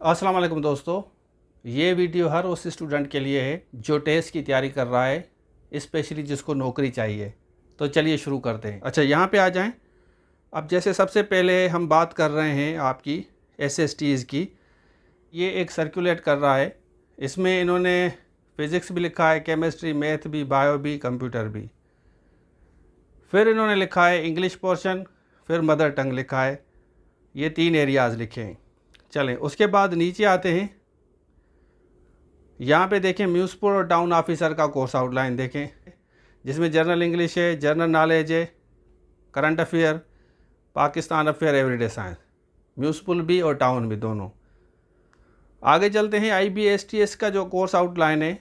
अस्सलाम वालेकुम दोस्तों, ये वीडियो हर उस स्टूडेंट के लिए है जो टेस्ट की तैयारी कर रहा है, स्पेशली जिसको नौकरी चाहिए। तो चलिए शुरू करते हैं। अच्छा, यहाँ पे आ जाएं। अब जैसे सबसे पहले हम बात कर रहे हैं आपकी एसएसटीज़ की। ये एक सर्कुलेट कर रहा है, इसमें इन्होंने फ़िज़िक्स भी लिखा है, केमिस्ट्री, मैथ भी, बायो भी, कंप्यूटर भी। फिर इन्होंने लिखा है इंग्लिश पोर्शन, फिर मदर टंग लिखा है। ये 3 एरियाज़ लिखे हैं। चलें, उसके बाद नीचे आते हैं। यहाँ पे देखें म्यूनसिपल और टाउन ऑफिसर का कोर्स आउटलाइन देखें, जिसमें जनरल इंग्लिश है, जनरल नॉलेज है, current affair, Pakistan affair, everyday science, municipal भी और टाउन भी दोनों। आगे चलते हैं। IBSTS का जो कोर्स आउटलाइन है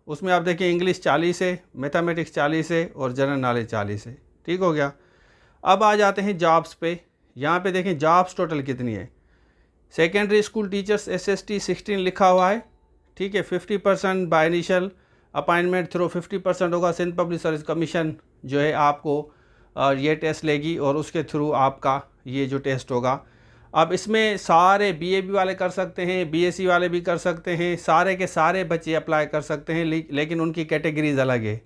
उसमें आप देखें इंग्लिश 40 है, मैथमेटिक्स 40 है और जनरल नॉलेज 40 है। ठीक हो गया। अब आ जाते हैं जॉब्स पे। यहाँ पे देखें जॉब्स टोटल कितनी है। सेकेंडरी स्कूल टीचर्स SST 16 लिखा हुआ है। ठीक है, 50% बाय इनिशियल अपॉइंटमेंट थ्रू 50% होगा। सिंध पब्लिक सर्विस कमीशन जो है आपको ये टेस्ट लेगी और उसके थ्रू आपका ये जो टेस्ट होगा। अब इसमें सारे BAB वाले कर सकते हैं, BSc वाले भी कर सकते हैं, सारे के सारे बच्चे अप्लाई कर सकते हैं, लेकिन उनकी कैटेगरीज अलग है।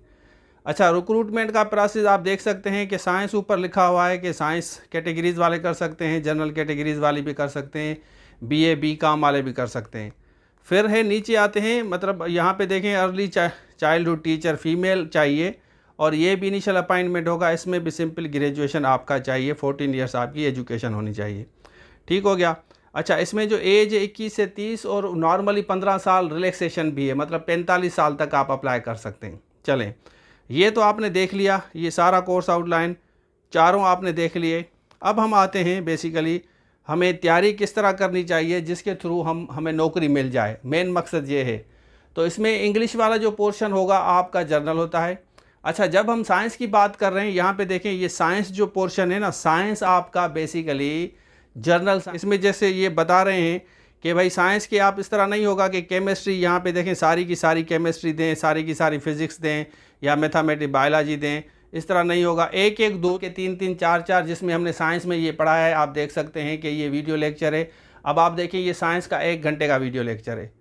अच्छा, रिक्रूटमेंट का प्रोसेस आप देख सकते हैं कि साइंस ऊपर लिखा हुआ है कि साइंस कैटेगरीज़ वाले कर सकते हैं, जनरल कैटेगरीज़ वाले भी कर सकते हैं, BA BCom वाले भी कर सकते हैं। फिर है नीचे आते हैं, मतलब यहाँ पे देखें अर्ली चाइल्डहुड टीचर फीमेल चाहिए और ये भी इनिशियल अपॉइंटमेंट होगा। इसमें भी सिंपल ग्रेजुएशन आपका चाहिए, 14 ईयर्स आपकी एजुकेशन होनी चाहिए। ठीक हो गया। अच्छा, इसमें जो एज है 21 से 30 और नॉर्मली 15 साल रिलैक्सेशन भी है, मतलब 45 साल तक आप अप्लाई कर सकते हैं। चलें, ये तो आपने देख लिया, ये सारा कोर्स आउटलाइन चारों आपने देख लिए। अब हम आते हैं बेसिकली हमें तैयारी किस तरह करनी चाहिए जिसके थ्रू हमें नौकरी मिल जाए। मेन मकसद ये है। तो इसमें इंग्लिश वाला जो पोर्शन होगा आपका जर्नल होता है। अच्छा, जब हम साइंस की बात कर रहे हैं, यहाँ पे देखें ये साइंस जो पोर्शन है ना, साइंस आपका बेसिकली जर्नल। इसमें जैसे ये बता रहे हैं कि भाई साइंस के आप इस तरह नहीं होगा कि केमिस्ट्री यहाँ पे देखें सारी की सारी केमिस्ट्री दें, सारी की सारी फिज़िक्स दें या मैथमेटिक्स बायोलॉजी दें। इस तरह नहीं होगा। एक एक दो के तीन तीन चार चार, जिसमें हमने साइंस में ये पढ़ा है। आप देख सकते हैं कि ये वीडियो लेक्चर है। अब आप देखिए ये साइंस का 1 घंटे का वीडियो लेक्चर है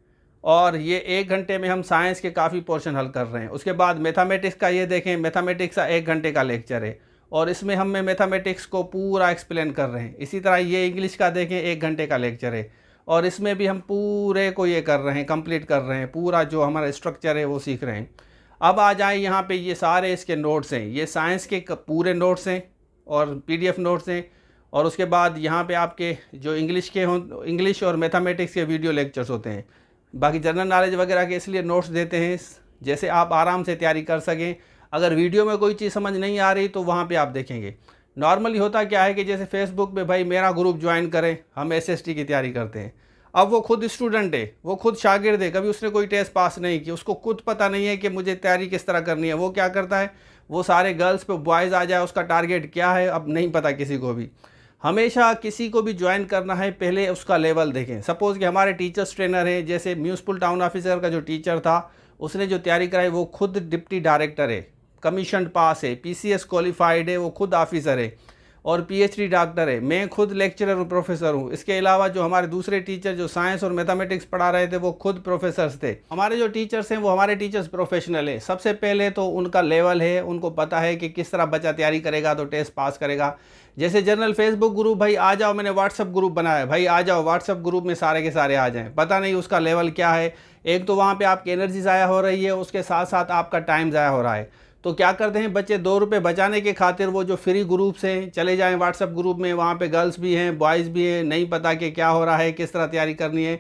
और ये 1 घंटे में हम साइंस के काफ़ी पोर्शन हल कर रहे हैं। उसके बाद मैथमेटिक्स का ये देखें, मैथमेटिक्स का 1 घंटे का लेक्चर है और इसमें हम मैथमेटिक्स को पूरा एक्सप्लेन कर रहे हैं। इसी तरह ये इंग्लिश का देखें 1 घंटे का लेक्चर है और इसमें भी हम पूरे को ये कर रहे हैं, कंप्लीट कर रहे हैं, पूरा जो हमारा स्ट्रक्चर है वो सीख रहे हैं। अब आ जाए यहाँ पे, ये सारे इसके नोट्स हैं, ये साइंस के पूरे नोट्स हैं और PDF नोट्स हैं। और उसके बाद यहाँ पे आपके जो इंग्लिश के हों, इंग्लिश और मैथमेटिक्स के वीडियो लेक्चर्स होते हैं। बाकी जनरल नॉलेज वगैरह के इसलिए नोट्स देते हैं जैसे आप आराम से तैयारी कर सकें। अगर वीडियो में कोई चीज़ समझ नहीं आ रही तो वहाँ पे आप देखेंगे। नॉर्मली होता क्या है कि जैसे फेसबुक पे भाई मेरा ग्रुप ज्वाइन करें, हम SST की तैयारी करते हैं। अब वो खुद स्टूडेंट है, वो खुद शागिर्द है, कभी उसने कोई टेस्ट पास नहीं किया, उसको खुद पता नहीं है कि मुझे तैयारी किस तरह करनी है। वो क्या करता है, वो सारे गर्ल्स पे बॉयज़ आ जाए, उसका टारगेट क्या है अब नहीं पता किसी को भी। हमेशा किसी को भी ज्वाइन करना है पहले उसका लेवल देखें। सपोज़ कि हमारे टीचर्स ट्रेनर हैं, जैसे म्यूनसिपल टाउन ऑफिसर का जो टीचर था उसने जो तैयारी कराई वो खुद डिप्टी डायरेक्टर है, कमीशन पास है, PCS क्वालिफाइड है, वो खुद ऑफिसर है और PhD डॉक्टर है। मैं खुद लेक्चरर और प्रोफेसर हूँ। इसके अलावा जो हमारे दूसरे टीचर जो साइंस और मैथमेटिक्स पढ़ा रहे थे वो खुद प्रोफेसर्स थे। हमारे जो टीचर्स हैं वो हमारे टीचर्स प्रोफेशनल है। सबसे पहले तो उनका लेवल है, उनको पता है कि किस तरह बच्चा तैयारी करेगा तो टेस्ट पास करेगा। जैसे जनरल फेसबुक ग्रुप, भाई आ जाओ, मैंने व्हाट्सअप ग्रुप बनाया है, भाई आ जाओ व्हाट्सअप ग्रुप में सारे के सारे आ जाएँ। पता नहीं उसका लेवल क्या है। एक तो वहाँ पर आपकी एनर्जी ज़ाया हो रही है, उसके साथ साथ आपका टाइम ज़ाया हो रहा है। तो क्या करते हैं बच्चे, 2 रुपये बचाने के खातिर वो जो फ्री ग्रुप्स हैं चले जाएं व्हाट्सअप ग्रुप में। वहाँ पे गर्ल्स भी हैं, बॉयज़ भी हैं, नहीं पता कि क्या हो रहा है, किस तरह तैयारी करनी है।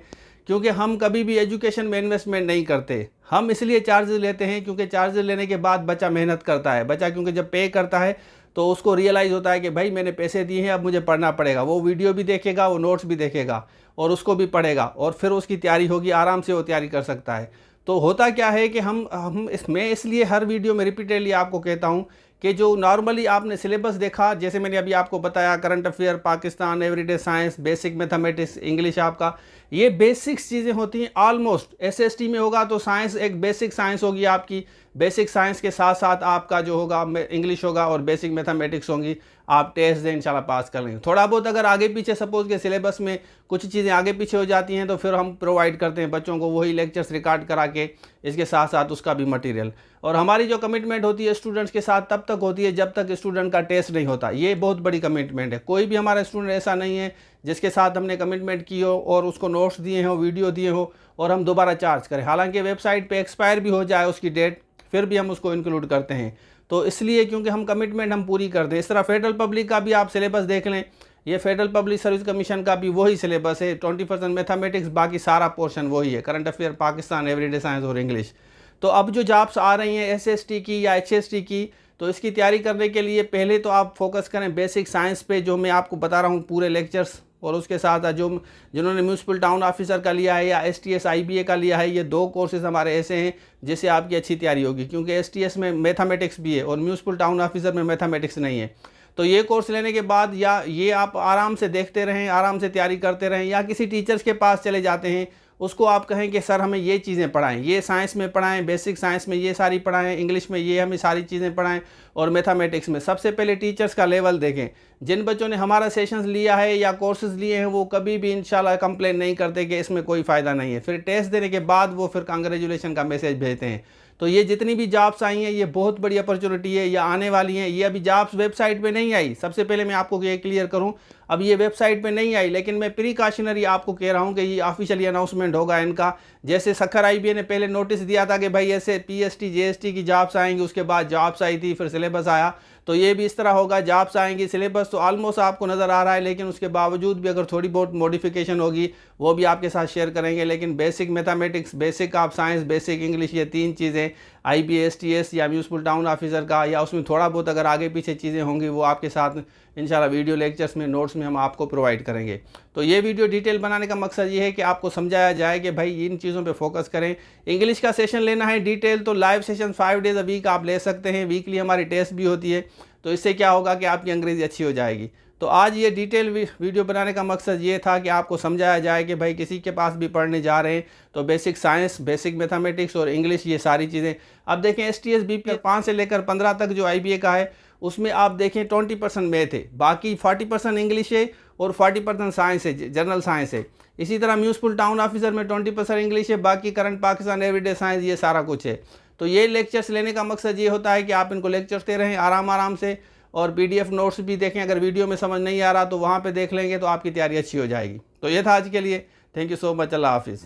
क्योंकि हम कभी भी एजुकेशन में इन्वेस्टमेंट नहीं करते। हम इसलिए चार्जेस लेते हैं क्योंकि चार्जेस लेने के बाद बच्चा मेहनत करता है। बच्चा क्योंकि जब पे करता है तो उसको रियलाइज़ होता है कि भाई मैंने पैसे दिए हैं, अब मुझे पढ़ना पड़ेगा। वो वीडियो भी देखेगा, वो नोट्स भी देखेगा और उसको भी पढ़ेगा और फिर उसकी तैयारी होगी, आराम से वो तैयारी कर सकता है। तो होता क्या है कि हम इसमें इसलिए हर वीडियो में रिपीटेडली आपको कहता हूँ कि जो नॉर्मली आपने सिलेबस देखा, जैसे मैंने अभी आपको बताया current affair, Pakistan, everyday science, basic mathematics, English, आपका ये बेसिक्स चीज़ें होती हैं। ऑलमोस्ट SST में होगा तो साइंस एक बेसिक साइंस होगी आपकी, बेसिक साइंस के साथ साथ आपका जो होगा इंग्लिश होगा और बेसिक मैथमेटिक्स होंगी। आप टेस्ट दें, इंशाल्लाह पास कर लेंगे। थोड़ा बहुत अगर आगे पीछे सपोज के सिलेबस में कुछ चीज़ें आगे पीछे हो जाती हैं तो फिर हम प्रोवाइड करते हैं बच्चों को वही लेक्चर्स रिकॉर्ड करा के, इसके साथ साथ उसका भी मटेरियल। और हमारी जो कमिटमेंट होती है स्टूडेंट्स के साथ तब तक होती है जब तक स्टूडेंट का टेस्ट नहीं होता। ये बहुत बड़ी कमिटमेंट है। कोई भी हमारा स्टूडेंट ऐसा नहीं है जिसके साथ हमने कमिटमेंट की हो और उसको नोट्स दिए हो, वीडियो दिए हो और हम दोबारा चार्ज करें। हालांकि वेबसाइट पे एक्सपायर भी हो जाए उसकी डेट, फिर भी हम उसको इंक्लूड करते हैं। तो इसलिए क्योंकि हम कमिटमेंट हम पूरी करते हैं। इस तरह फेडरल पब्लिक का भी आप सिलेबस देख लें, ये फेडरल पब्लिक सर्विस कमीशन का भी वही सिलेबस है। 20% मैथमेटिक्स, बाकी सारा पोर्शन वही है, current affair, Pakistan, everyday science और इंग्लिश। तो अब जो जॉब्स आ रही हैं SST की या HST की, तो इसकी तैयारी करने के लिए पहले तो आप फोकस करें बेसिक साइंस पे, जो मैं आपको बता रहा हूँ पूरे लेक्चर्स। और उसके साथ जो जिन्होंने म्यूनसिपल टाउन ऑफिसर का लिया है या STS IBA का लिया है, ये 2 कोर्सेज हमारे ऐसे हैं जिससे आपकी अच्छी तैयारी होगी, क्योंकि STS में मैथमेटिक्स भी है और म्यूनसिपल टाउन ऑफिसर में मैथमेटिक्स नहीं है। तो ये कोर्स लेने के बाद या ये आप आराम से देखते रहें, आराम से तैयारी करते रहें, या किसी टीचर्स के पास चले जाते हैं, उसको आप कहें कि सर हमें ये चीज़ें पढ़ाएं, ये साइंस में पढ़ाएं, बेसिक साइंस में ये सारी पढ़ाएं, इंग्लिश में ये हमें सारी चीज़ें पढ़ाएं और मैथमेटिक्स में। सबसे पहले टीचर्स का लेवल देखें। जिन बच्चों ने हमारा सेशंस लिया है या कोर्सेज लिए हैं वो कभी भी इंशाल्लाह कंप्लेन नहीं करते कि इसमें कोई फ़ायदा नहीं है। फिर टेस्ट देने के बाद वो फिर कांग्रेचुलेशन का मैसेज भेजते हैं। तो ये जितनी भी जॉब्स आई हैं ये बहुत बड़ी अपॉर्चुनिटी है, या आने वाली हैं। ये अभी जॉब्स वेबसाइट पे नहीं आई। सबसे पहले मैं आपको ये क्लियर करूं, अब ये वेबसाइट पे नहीं आई, लेकिन मैं प्रिकॉशनरी आपको कह रहा हूं कि ये ऑफिशियली अनाउंसमेंट होगा इनका। जैसे सखर IBA ने पहले नोटिस दिया था कि भाई ऐसे PST JST की जॉब्स आएंगी, उसके बाद जॉब्स आई थी, फिर सिलेबस आया, तो ये भी इस तरह होगा। जॉब्स आएंगी, सिलेबस तो ऑलमोस्ट आपको नज़र आ रहा है, लेकिन उसके बावजूद भी अगर थोड़ी बहुत मॉडिफिकेशन होगी वो भी आपके साथ शेयर करेंगे। लेकिन basic mathematics, basic of science, basic English, ये 3 चीज़ें IBA STS या म्यूनसिपल टाउन ऑफिसर का, या उसमें थोड़ा बहुत अगर आगे पीछे चीज़ें होंगी वो आपके साथ इंशाल्लाह वीडियो लेक्चर्स में, नोट्स में हम आपको प्रोवाइड करेंगे। तो ये वीडियो डिटेल बनाने का मकसद ये है कि आपको समझाया जाए कि भाई इन चीज़ों पे फोकस करें। इंग्लिश का सेशन लेना है डिटेल, तो live session 5 days a week आप ले सकते हैं। वीकली हमारी टेस्ट भी होती है, तो इससे क्या होगा कि आपकी अंग्रेज़ी अच्छी हो जाएगी। तो आज ये डिटेल वीडियो बनाने का मकसद ये था कि आपको समझाया जाए कि भाई किसी के पास भी पढ़ने जा रहे हैं तो बेसिक साइंस, बेसिक मैथमेटिक्स और इंग्लिश, ये सारी चीज़ें। अब देखें STS BP 5 से लेकर 15 तक जो IBA का है उसमें आप देखें 20% मैथ है, बाकी 40% इंग्लिश है और 40% साइंस है, जनरल साइंस है। इसी तरह म्यूनसिपल टाउन ऑफिसर में 20% इंग्लिश है, बाकी करंट पाकिस्तान, एवरीडे साइंस, ये सारा कुछ है। तो ये लेक्चर्स लेने का मकसद ये होता है कि आप इनको लेक्चर्स दे रहें आराम से, और PDF नोट्स भी देखें। अगर वीडियो में समझ नहीं आ रहा तो वहाँ पे देख लेंगे तो आपकी तैयारी अच्छी हो जाएगी। तो ये था आज के लिए। Thank you so much. अल्लाह हाफिज़।